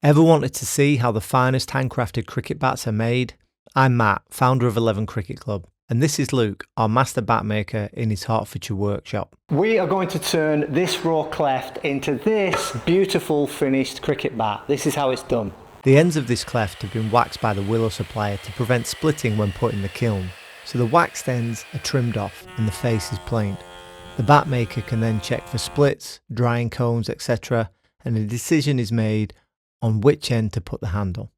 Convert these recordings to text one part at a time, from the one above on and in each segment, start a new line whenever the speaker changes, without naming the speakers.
Ever wanted to see how the finest handcrafted cricket bats are made? I'm Matt, founder of 11 Cricket Club, and this is Luke, our master bat maker in his Hertfordshire workshop.
We are going to turn this raw cleft into this beautiful finished cricket bat. This is how it's done.
The ends of this cleft have been waxed by the willow supplier to prevent splitting when put in the kiln, so the waxed ends are trimmed off and the face is planed. The bat maker can then check for splits, drying cones, etc., and a decision is made on which end to put the handle.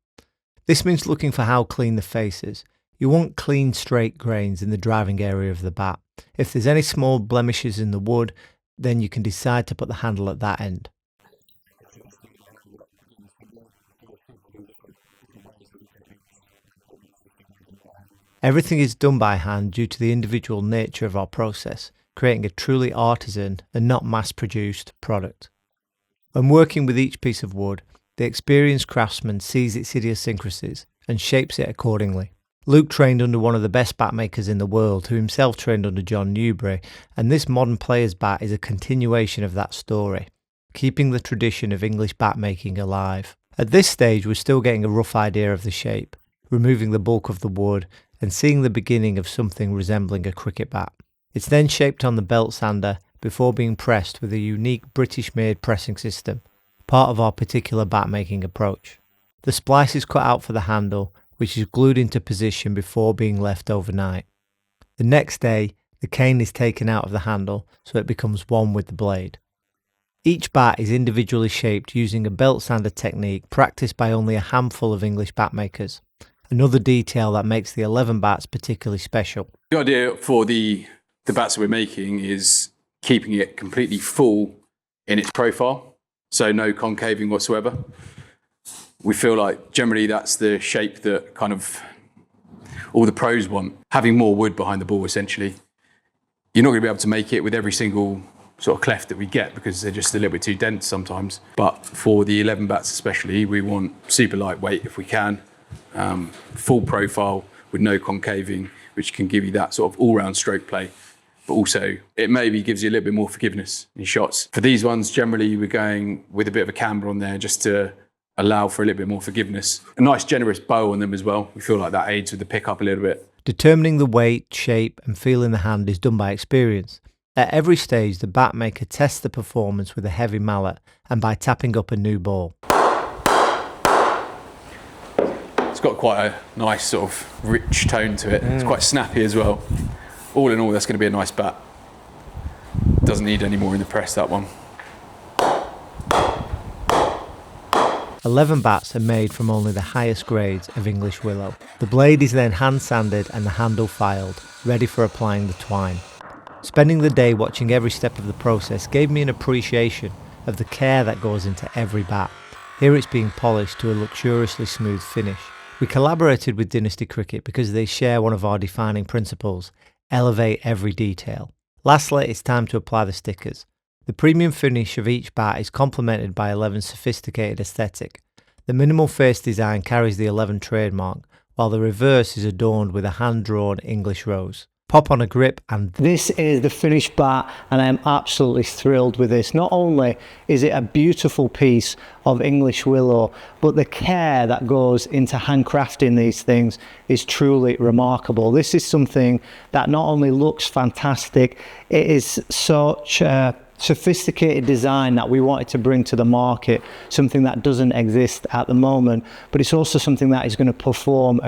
This means looking for how clean the face is. You want clean straight grains in the driving area of the bat. If there's any small blemishes in the wood, then you can decide to put the handle at that end. Everything is done by hand due to the individual nature of our process, creating a truly artisan and not mass-produced product. When working with each piece of wood, the experienced craftsman sees its idiosyncrasies and shapes it accordingly. Luke trained under one of the best bat makers in the world, who himself trained under John Newbery, and this modern player's bat is a continuation of that story, keeping the tradition of English bat making alive. At this stage, we're still getting a rough idea of the shape, removing the bulk of the wood and seeing the beginning of something resembling a cricket bat. It's then shaped on the belt sander before being pressed with a unique British-made pressing system, part of our particular bat making approach. The splice is cut out for the handle, which is glued into position before being left overnight. The next day, the cane is taken out of the handle so it becomes one with the blade. Each bat is individually shaped using a belt sander technique practiced by only a handful of English bat makers, another detail that makes the 11 bats particularly special.
The idea for the bats that we're making is keeping it completely full in its profile. So no concaving whatsoever. We feel like generally that's the shape that kind of all the pros want. Having more wood behind the ball, essentially. You're not going to be able to make it with every single sort of cleft that we get because they're just a little bit too dense sometimes. But for the 11 bats especially, we want super lightweight if we can. Full profile with no concaving, which can give you that sort of all-round stroke play. But also it maybe gives you a little bit more forgiveness in shots. For these ones, generally we're going with a bit of a camber on there just to allow for a little bit more forgiveness. A nice generous bow on them as well. We feel like that aids with the pickup a little bit.
Determining the weight, shape and feel in the hand is done by experience. At every stage, the bat maker tests the performance with a heavy mallet and by tapping up a new ball.
It's got quite a nice sort of rich tone to it. It's quite snappy as well. All in all, that's going to be a nice bat. Doesn't need any more in the press, that one.
11 bats are made from only the highest grades of English willow. The blade is then hand sanded and the handle filed, ready for applying the twine. Spending the day watching every step of the process gave me an appreciation of the care that goes into every bat. Here it's being polished to a luxuriously smooth finish. We collaborated with Dynasty Cricket because they share one of our defining principles: elevate every detail. Lastly, it's time to apply the stickers. The premium finish of each bat is complemented by 11's sophisticated aesthetic. The minimal face design carries the 11 trademark, while the reverse is adorned with a hand-drawn English rose. Pop on a grip and
this is the finished bat, and I'm absolutely thrilled with this. Not only is it a beautiful piece of English willow, but the care that goes into handcrafting these things is truly remarkable. This is something that not only looks fantastic, it is such a sophisticated design that we wanted to bring to the market, something that doesn't exist at the moment, but it's also something that is going to perform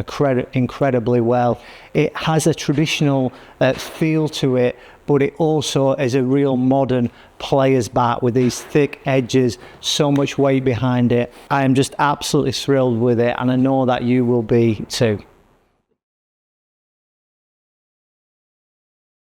incredibly well. It has a traditional feel to it, but it also is a real modern player's bat with these thick edges, so much weight behind it. I am just absolutely thrilled with it, and I know that you will be too.